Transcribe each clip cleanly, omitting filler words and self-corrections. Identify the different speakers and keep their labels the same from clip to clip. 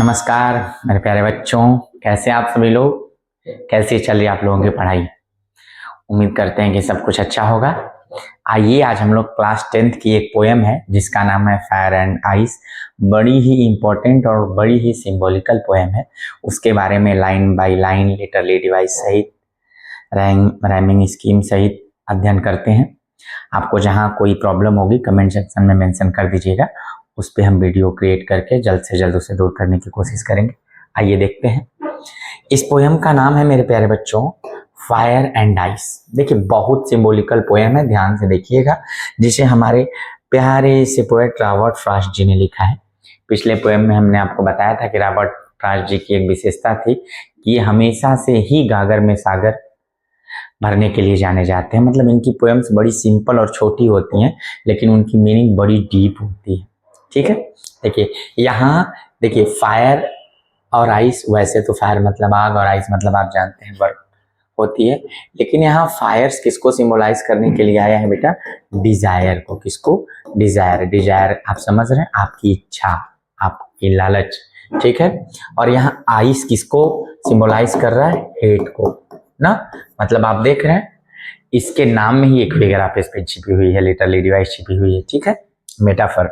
Speaker 1: नमस्कार मेरे प्यारे बच्चों, कैसे आप सभी लोग? कैसी चल रही आप लोगों की पढ़ाई? उम्मीद करते हैं कि सब कुछ अच्छा होगा। आइए, आज हम लोग क्लास 10th की एक पोएम है जिसका नाम है फायर एंड आइस। बड़ी ही इम्पोर्टेंट और बड़ी ही सिंबॉलिकल पोएम है। उसके बारे में line by line, literally device सहित, राइमिंग स्कीम सहित अध्ययन करते हैं। आपको जहाँ कोई प्रॉब्लम होगी कमेंट सेक्शन में मेंशन कर दीजिएगा, उस पर हम वीडियो क्रिएट करके जल्द से जल्द उसे दूर करने की कोशिश करेंगे। आइए देखते हैं। इस पोएम का नाम है मेरे प्यारे बच्चों फायर एंड आइस। देखिए, बहुत सिंबॉलिकल पोएम है, ध्यान से देखिएगा, जिसे हमारे प्यारे से पोएट रॉबर्ट फ्रॉस्ट जी ने लिखा है। पिछले पोएम में हमने आपको बताया था कि रॉबर्ट फ्रॉस्ट जी की एक विशेषता थी कि ये हमेशा से ही गागर में सागर भरने के लिए जाने जाते हैं। मतलब इनकी पोएम्स बड़ी सिंपल और छोटी होती हैं, लेकिन उनकी मीनिंग बड़ी डीप होती है। ठीक है, देखिए यहाँ देखिए, फायर और आइस, वैसे तो फायर मतलब आग और आइस मतलब आप जानते हैं बर्फ होती है, लेकिन यहाँ फायर्स किसको सिंबलाइज करने के लिए आया है बेटा? डिजायर को। किसको? डिजायर। डिजायर आप समझ रहे हैं, आपकी इच्छा, आपकी लालच। ठीक है, और यहाँ आइस किसको सिंबलाइज कर रहा है? हेट को ना। मतलब आप देख रहे हैं, इसके नाम में ही एक फिगर आप इस पे छिपी हुई है, लिटरली डिवाइस छिपी हुई है। ठीक है, मेटाफर।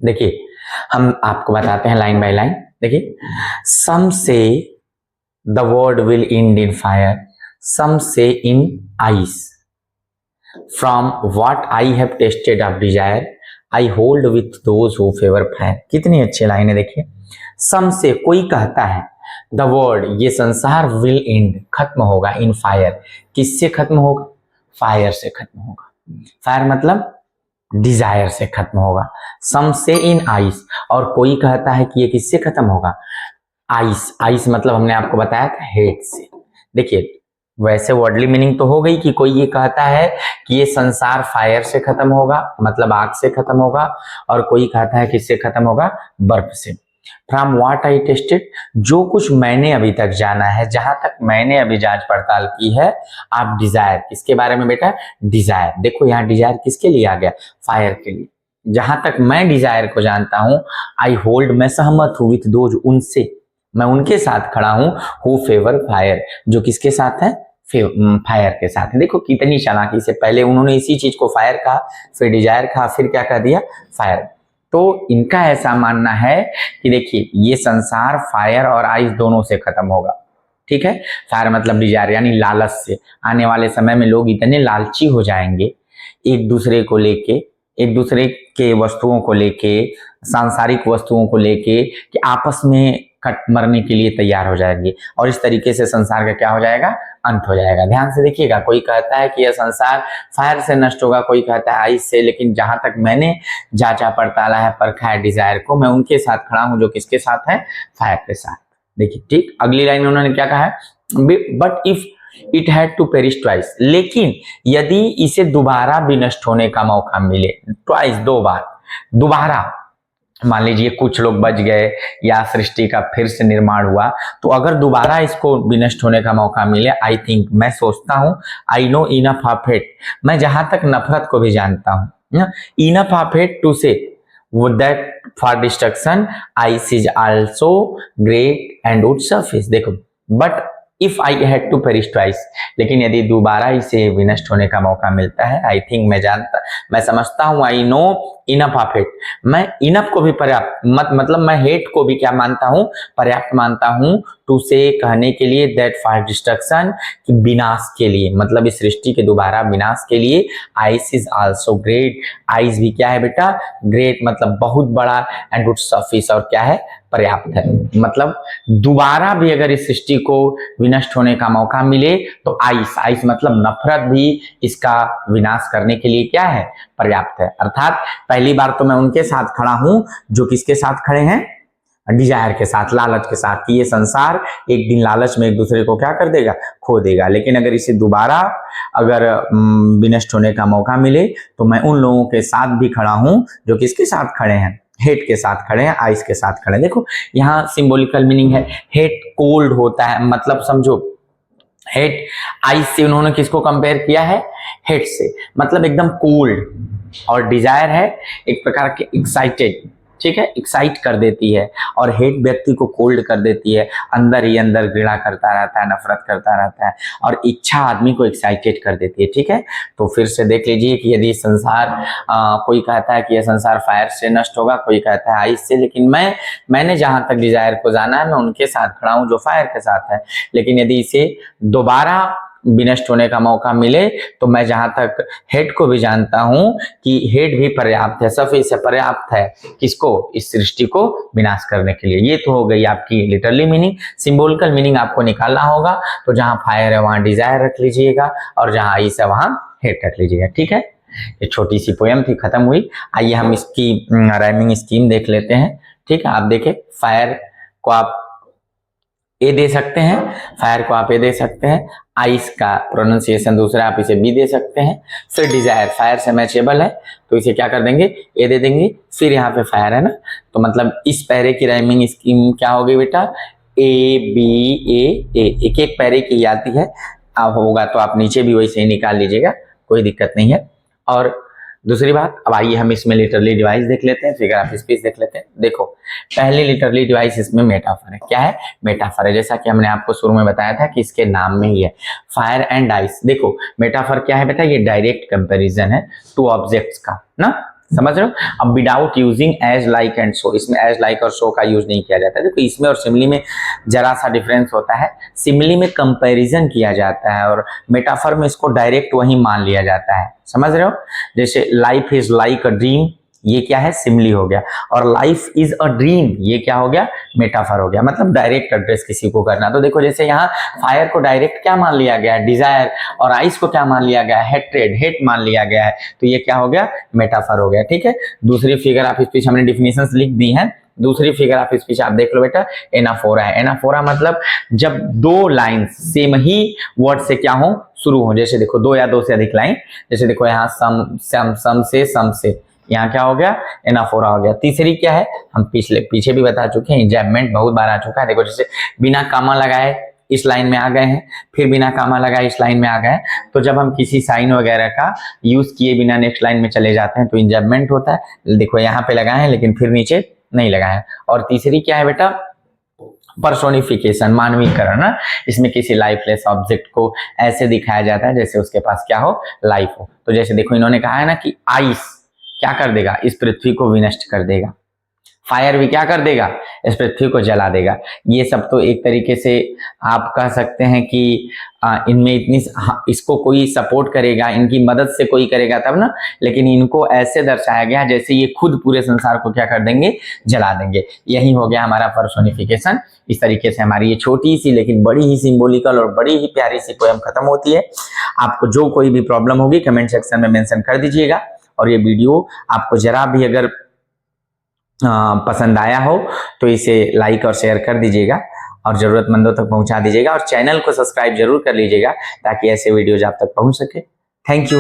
Speaker 1: देखिए, हम आपको बताते हैं लाइन बाय लाइन। देखिए, some say the world will end in fire, some say in ice, from what I have tasted of desire I hold with those who favour fire. कितनी अच्छी लाइन है, देखिए। सम से कोई कहता है, the world ये संसार विल एंड खत्म होगा, इन फायर किससे खत्म होगा? फायर से खत्म होगा। फायर मतलब डिजायर से खत्म होगा। सम से इन आइस, और कोई कहता है कि ये किससे खत्म होगा? आइस। आइस मतलब हमने आपको बताया था हेट से। देखिए, वैसे वर्डली मीनिंग तो हो गई कि कोई ये कहता है कि ये संसार फायर से खत्म होगा, मतलब आग से खत्म होगा, और कोई कहता है किससे खत्म होगा? बर्फ से। फ्रॉम व्हाट आई टेस्टेड, जो कुछ मैंने अभी तक जाना है, जहां तक मैंने अभी जांच पड़ताल की है। आप डिजायर, किसके बारे में बेटा? डिजायर। देखो यहाँ डिजायर किसके लिए आ गया? फायर के लिए। जहां तक मैं डिजायर को जानता हूं, आई होल्ड, मैं सहमत हूं, विथ दोज, उनसे, मैं उनके साथ खड़ा हूं, हु फेवर फायर, जो किसके साथ है? फायर के साथ है। देखो कितनी चालाकी से, पहले उन्होंने इसी चीज को फायर कहा, फिर डिजायर कहा, फिर क्या कह दिया? फायर। तो इनका ऐसा मानना है कि देखिए, ये संसार फायर और आइस दोनों से खत्म होगा। ठीक है, फायर मतलब डिजायर यानी लालच से। आने वाले समय में लोग इतने लालची हो जाएंगे एक दूसरे को लेके, एक दूसरे के वस्तुओं को लेके, सांसारिक वस्तुओं को लेके, कि आपस में कट मरने के लिए तैयार हो जाएंगे, और इस तरीके से संसार का क्या हो जाएगा? अंत हो जाएगा। ध्यान से देखिएगा, कोई कहता है कि यह संसार फायर से नष्ट होगा, कोई कहता है आइस से, लेकिन जहां तक मैंने जांचा पड़ताला है, परखा है डिजायर को, मैं उनके साथ खड़ा हूं, जो किसके साथ है? फायर के साथ। देखिए, ठीक, अगली लाइन में उन्होंने क्या कहा है? But if it had to perish twice, लेकिन यदि इसे दोबारा भी नष्ट होने का मौका मिले, ट्वाइस दो बार, दोबारा मान लीजिए कुछ लोग बच गए या सृष्टि का फिर से निर्माण हुआ, तो अगर दोबारा इसको विनष्ट होने का मौका मिले, आई थिंक, मैं सोचता हूं, I know enough of hate, मैं जहां तक नफरत को भी जानता हूं, enough of hate to say that for destruction ice is also great and would suffice. देखो, but if I had to perish twice, लेकिन यदि दोबारा इसे विनष्ट होने का मौका मिलता है, आई थिंक, मैं समझता हूं, I know enough of hate, मैं इनफ को भी पर्याप्त, मतलब मैं हेट को भी क्या मानता हूं? पर्याप्त मानता हूं, टू से कहने के लिए, दैट फॉर डिस्ट्रक्शन, कि विनाश के लिए, मतलब इस सृष्टि के दोबारा विनाश के लिए, ice is also great, ice भी क्या है बेटा? ग्रेट मतलब बहुत बड़ा, एंड वुड सरफेस, और क्या है? पर्याप्त है। मतलब दोबारा भी अगर इस सृष्टि को विनष्ट होने का मौका मिले, तो आइस, आइस मतलब नफरत भी इसका विनाश करने के लिए क्या है? पर्याप्त है। अर्थात पहली बार तो मैं उनके साथ खड़ा हूं, जो किसके साथ खड़े हैं? डिजायर के साथ, लालच के साथ, कि ये संसार एक दिन लालच में एक दूसरे को क्या कर देगा? खो देगा। लेकिन अगर इसे दोबारा अगर विनष्ट होने का मौका मिले, तो मैं उन लोगों के साथ भी खड़ा हूं, जो किसके साथ खड़े हैं? हेट के साथ खड़े हैं, आइस के साथ खड़े हैं। देखो यहाँ सिंबॉलिकल मीनिंग है, हेट कोल्ड होता है, मतलब समझो, हेट, आइस से उन्होंने किसको कंपेयर किया है? हेट से, मतलब एकदम कोल्ड, और डिजायर है एक प्रकार के एक्साइटेड, ठीक है, एक्साइट कर देती है, और हेट व्यक्ति को कोल्ड कर देती है, अंदर ही अंदर घृणा करता रहता है, नफरत करता रहता है, और इच्छा आदमी को एक्साइटेड कर देती है। ठीक है, तो फिर से देख लीजिए कि यदि संसार कोई कहता है कि यह संसार फायर से नष्ट होगा, कोई कहता है आइस से, लेकिन मैंने जहां तक डिजायर को जाना है मैं उनके साथ खड़ा हूं जो फायर के साथ है। लेकिन यदि इसे दोबारा विनष्ट होने का मौका मिले तो मैं जहां तक हेट को भी जानता हूं कि हेट भी पर्याप्त है, सफी से पर्याप्त है किसको, इस सृष्टि को विनाश करने के लिए। ये तो हो गई आपकी लिटरली मीनिंग। सिंबॉलिकल मीनिंग आपको निकालना होगा, तो जहां फायर है वहां डिजायर रख लीजिएगा, और जहां आइस है वहां हेट रख लीजिएगा। ठीक है, ये छोटी सी पोयम थी, खत्म हुई। आइए हम इसकी राइमिंग स्कीम देख लेते हैं। ठीक है, आप देखें, फायर को आप ए दे सकते हैं, फायर को आप ए दे सकते हैं, आइस का प्रोनाउंसिएशन दूसरा आप इसे बी दे सकते हैं। फिर डिजायर फायर से मैचेबल है तो इसे क्या कर देंगे, ए दे देंगे। फिर यहाँ पे फायर है ना, तो मतलब इस पैरे की राइमिंग स्कीम क्या होगी बेटा, ए बी ए ए, एक एक पैरे की आती है। अब होगा तो आप नीचे भी वैसे ही निकाल लीजिएगा, कोई दिक्कत नहीं है। और दूसरी बात, अब आइए हम इसमें लिटरली डिवाइस देख लेते हैं, फिगर ऑफ स्पीच देख लेते हैं। देखो, पहली लिटरली डिवाइस इसमें मेटाफर है। क्या है, मेटाफर है, जैसा कि हमने आपको शुरू में बताया था कि इसके नाम में ही है, फायर एंड आइस। देखो मेटाफर क्या है बेटा, ये डायरेक्ट कंपैरिजन है टू ऑब्जेक्ट्स का ना, समझ रहे हो। अब without using as like and so, इसमें एज लाइक और सो का यूज नहीं किया जाता है। देखो इसमें और सिमिली में जरा सा डिफरेंस होता है, सिमिली में कंपैरिजन किया जाता है और मेटाफर में इसको डायरेक्ट वही मान लिया जाता है, समझ रहे हो। जैसे life is like a dream, ये क्या है, सिमिली हो गया, और लाइफ इज अ ड्रीम ये क्या हो गया, मेटाफर हो गया, मतलब डायरेक्ट एड्रेस किसी को करना। तो देखो जैसे यहाँ फायर को डायरेक्ट क्या मान लिया गया है, डिजायर, और आइस को क्या मान लिया गया है, हेट्रेड, हेट मान लिया गया है, तो ये क्या हो गया, मेटाफर हो गया। ठीक है, दूसरी फिगर ऑफ स्पीच हमने डिफिनेशंस लिख दी हैं। दूसरी फिगर ऑफ स्पीच आप देख लो बेटा, एनाफोरा है। एनाफोरा मतलब जब दो लाइंस सेम ही वर्ड से क्या हो, शुरू हो, जैसे देखो दो या दो से अधिक लाइन, जैसे देखो यहाँ सम से, यहाँ क्या हो गया, एनाफोरा हो गया। तीसरी क्या है, हम पीछे भी बता चुके हैं, इंजैम्पमेंट बहुत बार आ चुका है। देखो जैसे बिना कामा लगाए इस लाइन में आ गए हैं, फिर बिना कामा लगाए इस लाइन में आ गए, तो जब हम किसी साइन वगैरह का यूज किए बिना नेक्स्ट लाइन में चले जाते हैं तो इंजैम्पमेंट होता है। देखो यहाँ पे लगाए हैं लेकिन फिर नीचे नहीं लगाए हैं। और तीसरी क्या है बेटा, पर्सोनिफिकेशन, मानवीकरण ना, इसमें किसी लाइफलेस ऑब्जेक्ट को ऐसे दिखाया जाता है जैसे उसके पास क्या हो, लाइफ हो। तो जैसे देखो इन्होंने कहा है ना कि आइस क्या कर देगा, इस पृथ्वी को विनष्ट कर देगा, फायर भी क्या कर देगा, इस पृथ्वी को जला देगा। ये सब तो एक तरीके से आप कह सकते हैं कि इनमें इतनी इसको कोई सपोर्ट करेगा, इनकी मदद से कोई करेगा तब ना, लेकिन इनको ऐसे दर्शाया गया जैसे ये खुद पूरे संसार को क्या कर देंगे, जला देंगे। यही हो गया हमारा पर्सोनिफिकेशन। इस तरीके से हमारी ये छोटी सी लेकिन बड़ी ही सिंबॉलिकल और बड़ी ही प्यारी सी पोएम खत्म होती है। आपको जो कोई भी प्रॉब्लम होगी कमेंट सेक्शन में मेंशन कर दीजिएगा, और ये वीडियो आपको जरा भी अगर पसंद आया हो तो इसे लाइक और शेयर कर दीजिएगा, और जरूरतमंदों तक पहुंचा दीजिएगा, और चैनल को सब्सक्राइब जरूर कर लीजिएगा ताकि ऐसे वीडियोज आप तक पहुंच सके। Thank you.